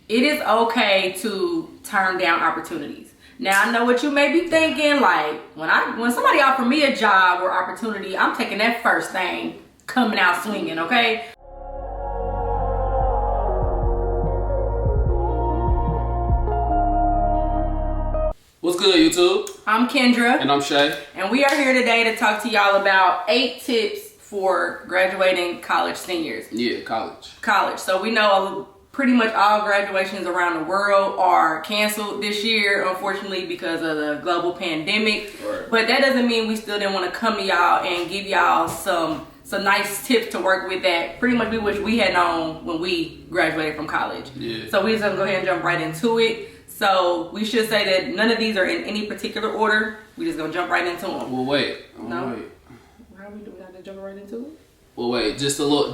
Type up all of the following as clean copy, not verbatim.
it is okay to turn down opportunities. Now, I know what you may be thinking, like, when somebody offer me a job or opportunity, I'm taking that first thing coming out swinging, okay? What's good, YouTube? I'm Kendra. And I'm Shay. And we are here today to talk to y'all about 8 tips for graduating college seniors. Yeah, college. So we know pretty much all graduations around the world are canceled this year, unfortunately, because of the global pandemic. Right. But that doesn't mean we still didn't want to come to y'all and give y'all some nice tips to work with that pretty much we wish we had known when we graduated from college. Yeah. So we're just gonna go ahead and jump right into it. So we should say that none of these are in any particular order. We just gonna jump right into them. Well, wait. No. Wait. How are we doing? Not jump right into it? Well, wait. Just a little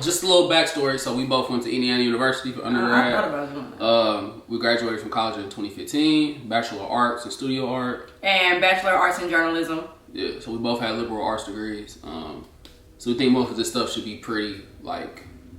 backstory. So we both went to Indiana University for undergrad. I thought about doing that. We graduated from college in 2015. Bachelor of Arts in Studio Art. And Bachelor of Arts in Journalism. Yeah. So we both had liberal arts degrees. So we think most of this stuff should be pretty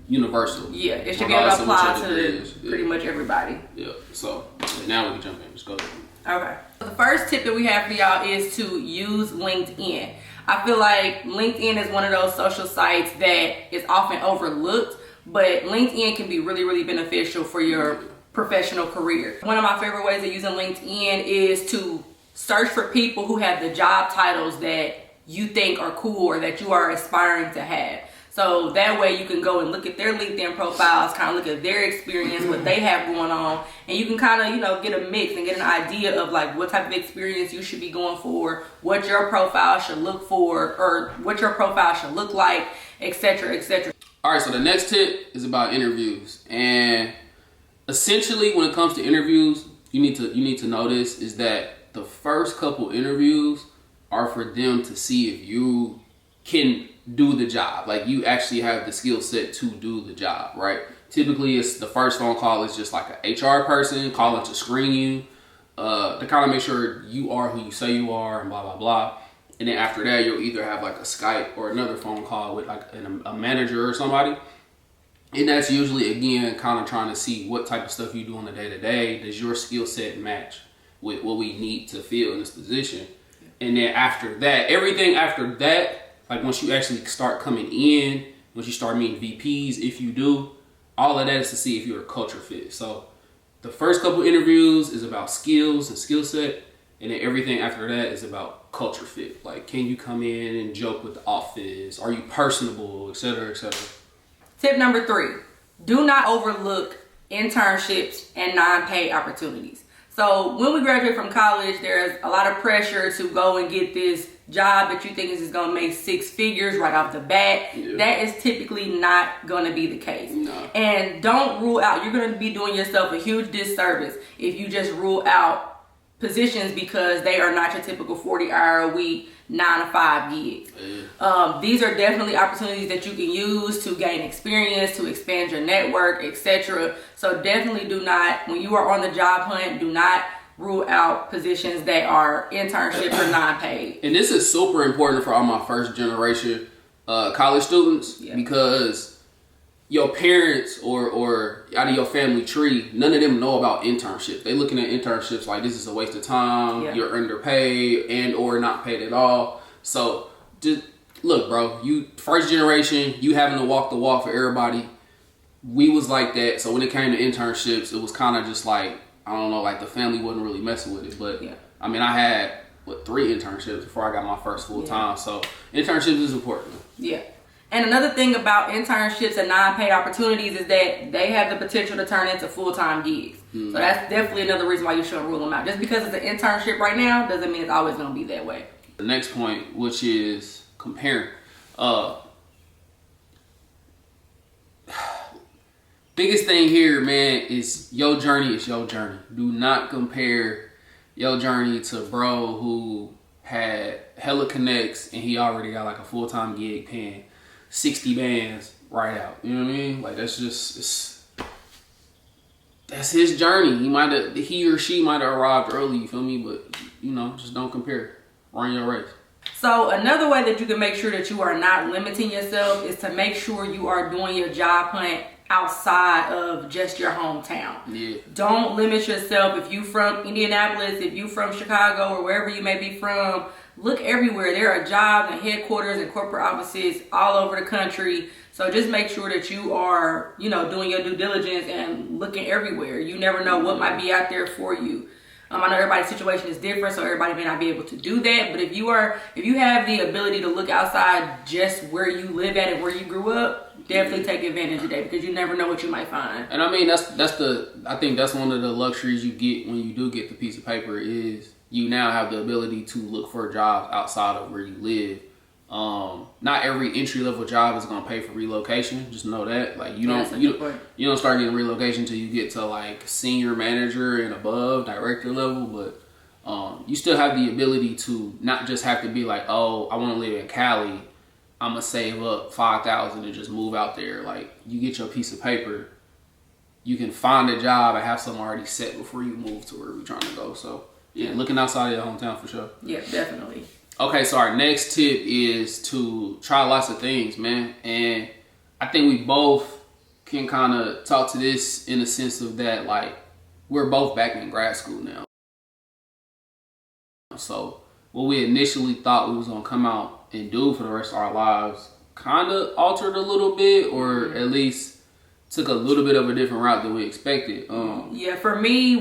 universal. Yeah, it should be able to apply to pretty much everybody. Yeah. So now we can jump in. Just go ahead. Okay. So the first tip that we have for y'all is to use LinkedIn. I feel like LinkedIn is one of those social sites that is often overlooked, but LinkedIn can be really, really beneficial for your professional career. One of my favorite ways of using LinkedIn is to search for people who have the job titles that you think are cool or that you are aspiring to have. So that way you can go and look at their LinkedIn profiles, kind of look at their experience, what they have going on, and you can kind of, get a mix and get an idea of like what type of experience you should be going for, what your profile should look for, or what your profile should look like, etc., etc. All right, so the next tip is about interviews. And essentially when it comes to interviews, you need to know this is that the first couple interviews are for them to see if you can do the job. Like you actually have the skill set to do the job, right? Typically it's the first phone call is just like an HR person calling to screen you, to kind of make sure you are who you say you are and blah, blah, blah. And then after that, you'll either have like a Skype or another phone call with like a manager or somebody. And that's usually, again, kind of trying to see what type of stuff you do on the day-to-day. Does your skill set match with what we need to fill in this position? And then after that, everything after that, like once you actually start coming in, once you start meeting VPs, if you do, all of that is to see if you're a culture fit. So the first couple interviews is about skills and skill set, and then everything after that is about culture fit. Like, can you come in and joke with the office? Are you personable, et cetera, et cetera. Tip number 3, do not overlook internships and non-paid opportunities. So when we graduate from college, there's a lot of pressure to go and get this job that you think is going to make 6 figures right off the bat. Yeah. That is typically not going to be the case. No. And don't rule out. You're going to be doing yourself a huge disservice if you just rule out positions because they are not your typical 40-hour-a-week 9-to-5 gigs. Yeah. These are definitely opportunities that you can use to gain experience, to expand your network, etc. So definitely do not, when you are on the job hunt, do not rule out positions that are internships or non-paid. And this is super important for all my first generation college students, because your parents or out of your family tree, none of them know about internships. They looking at internships like this is a waste of time, you're underpaid and or not paid at all. So just look, bro, you first generation, you having to walk the walk for everybody. We was like that. So when it came to internships, it was kind of just like, I don't know, like the family wasn't really messing with it. But I mean, I had 3 internships before I got my first full time. So internships is important. Yeah. And another thing about internships and non-paid opportunities is that they have the potential to turn into full-time gigs. So that's definitely another reason why you shouldn't rule them out. Just because it's an internship right now doesn't mean it's always going to be that way. The next point, which is comparing. Biggest thing here, man, is your journey is your journey. Do not compare your journey to bro who had hella connects and he already got like a full-time gig paying 60 bands right out. You know what I mean? Like that's his journey. He or she might have arrived early, you feel me? But just don't compare. Run your race. So another way that you can make sure that you are not limiting yourself is to make sure you are doing your job hunt outside of just your hometown. Yeah. Don't limit yourself. If you from Indianapolis, if you from Chicago, or wherever you may be from, look everywhere. There are jobs and headquarters and corporate offices all over the country. So just make sure that you are, doing your due diligence and looking everywhere. You never know what might be out there for you. I know everybody's situation is different, so everybody may not be able to do that. But if you have the ability to look outside just where you live at and where you grew up, definitely take advantage of that, because you never know what you might find. And I mean, I think that's one of the luxuries you get when you do get the piece of paper, is you now have the ability to look for jobs outside of where you live. Not every entry level job is gonna pay for relocation. Just know that. Like you don't start getting relocation until you get to like senior manager and above, director level. But you still have the ability to not just have to be like, oh, I want to live in Cali, I'm gonna save up $5,000 and just move out there. Like you get your piece of paper, you can find a job and have something already set before you move to where we're trying to go. So yeah, looking outside of your hometown for sure. Yeah, definitely. Okay, so our next tip is to try lots of things, man. And I think we both can kind of talk to this in the sense of that, like, we're both back in grad school now. So what we initially thought we was going to come out and do for the rest of our lives kind of altered a little bit, or at least took a little bit of a different route than we expected. Yeah, for me,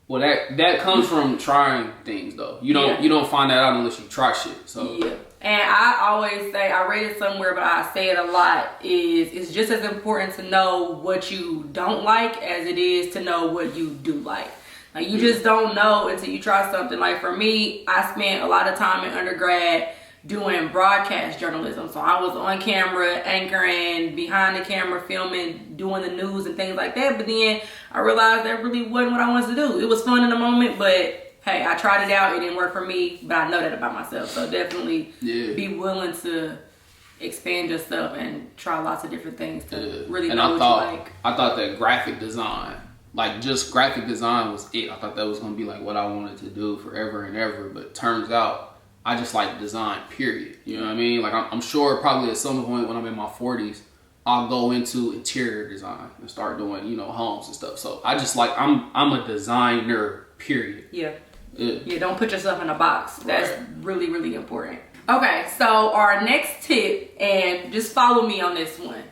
Well, that comes from trying things, though. You don't find that out unless you try shit. So yeah, and I always say, I read it somewhere, but I say it a lot, it's just as important to know what you don't like as it is to know what you do like. Like you just don't know until you try something. Like for me, I spent a lot of time in undergrad doing broadcast journalism. So I was on camera, anchoring, behind the camera, filming, doing the news and things like that. But then I realized that really wasn't what I wanted to do. It was fun in the moment, but hey, I tried it out. It didn't work for me, but I know that about myself. So definitely be willing to expand yourself and try lots of different things to really know what you like. I thought that graphic design, like just graphic design was it. I thought that was going to be like what I wanted to do forever and ever, but turns out I just like design, period. You know what I mean? Like I'm sure probably at some point when I'm in my 40s, I'll go into interior design and start doing, homes and stuff. So I just like, I'm a designer, period. Yeah, don't put yourself in a box. That's really, really important. Okay, so our next tip, and just follow me on this one.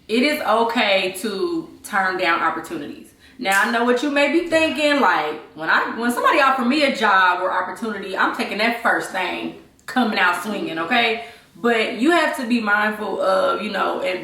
It is okay to turn down opportunities. Now, I know what you may be thinking, like, when somebody offer me a job or opportunity, I'm taking that first thing coming out swinging, okay? But you have to be mindful of, and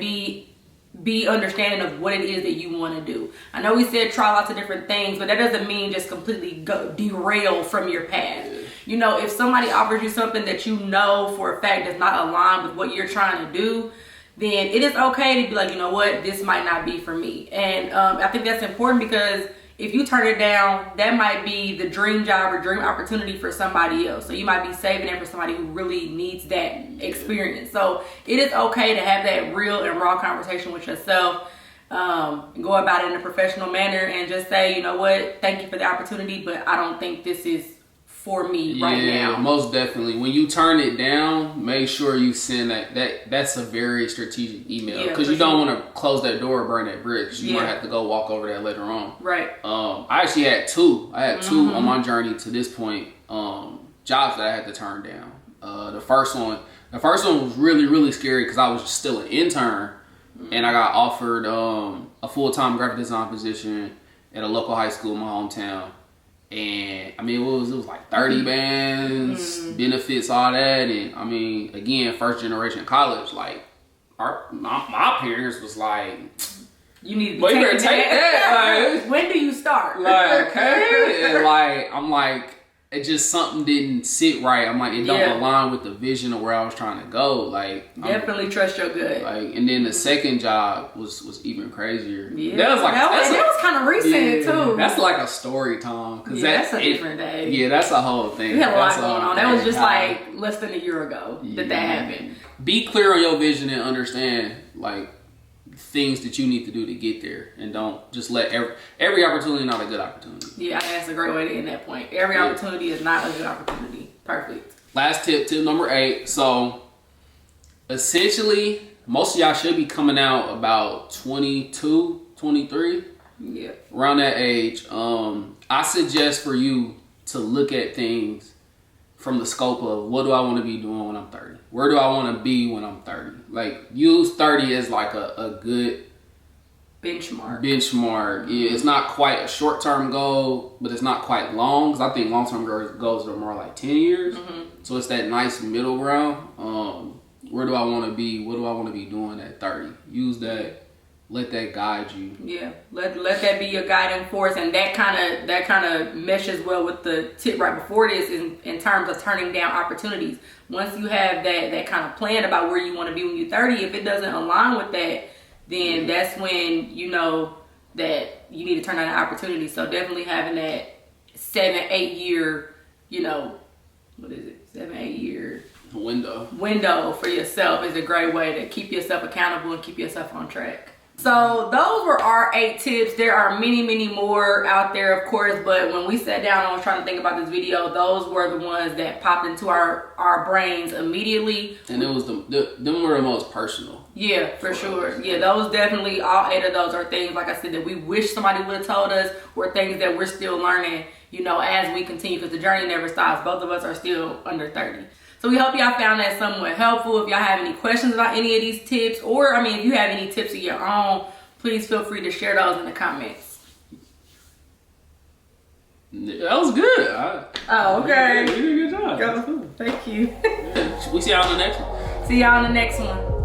be understanding of what it is that you want to do. I know we said try lots of different things, but that doesn't mean just completely derail from your path. If somebody offers you something that you know for a fact does not align with what you're trying to do, then it is okay to be like, you know what, this might not be for me. And I think that's important, because if you turn it down, that might be the dream job or dream opportunity for somebody else. So you might be saving it for somebody who really needs that experience. So it is okay to have that real and raw conversation with yourself. Go about it in a professional manner and just say, you know what, thank you for the opportunity, but I don't think this is for me right now. Yeah, most definitely. When you turn it down, make sure you send that's a very strategic email, because you don't want to close that door or burn that bridge. You might have to go walk over that later on. Right. I actually had two. I had two on my journey to this point. Jobs that I had to turn down. The first one was really, really scary, because I was still an intern, and I got offered a full-time graphic design position at a local high school in my hometown. And I mean, it was like 30 bands, benefits, all that. And I mean, again, first generation college, like my parents was like, you need to well, you better take that. Like, when do you start? Like, okay. And like, I'm like, it just something didn't sit right. I'm like, it don't align with the vision of where I was trying to go. Like, definitely trust your gut. Like, and then the second job was even crazier. Yeah, that was kind of recent too. That's like a story time. That's a different day. Yeah, that's a whole thing. We had a lot going on. That was just like less than a year ago that happened. Be clear on your vision and understand like things that you need to do to get there, and don't just let every opportunity not a good opportunity. Yeah, that's a great way to end that point. Every opportunity is not a good opportunity. Perfect. Last tip number 8. So essentially, most of y'all should be coming out about 22, 23. Yeah. Around that age. I suggest for you to look at things from the scope of what do I want to be doing when I'm 30? Where do I want to be when I'm 30? Like, use 30 as like a good benchmark. Yeah, it's not quite a short-term goal, but it's not quite long, because I think long-term goals are more like 10 years. So it's that nice middle ground. Where do I want to be? What do I want to be doing at 30? Use that. Let that guide you. Yeah, let that be your guiding force, and that kind of meshes well with the tip right before this in terms of turning down opportunities. Once you have that kind of plan about where you want to be when you're 30, if it doesn't align with that, then that's when you know that you need to turn down an opportunity. So definitely having that 7-8 year, what is it? 7-8 year window for yourself is a great way to keep yourself accountable and keep yourself on track. So those were our 8 tips. There are many more out there, of course, but when we sat down and I was trying to think about this video, those were the ones that popped into our brains immediately. And it was them were the most personal. Yeah, for sure. Yeah, those definitely, all 8 of those are things, like I said, that we wish somebody would have told us, or things that we're still learning, as we continue, because the journey never stops. Both of us are still under 30. So we hope y'all found that somewhat helpful. If y'all have any questions about any of these tips, or if you have any tips of your own, please feel free to share those in the comments. That was good. Okay. You did a good job. Thank you. We see y'all on the next one. See y'all on the next one.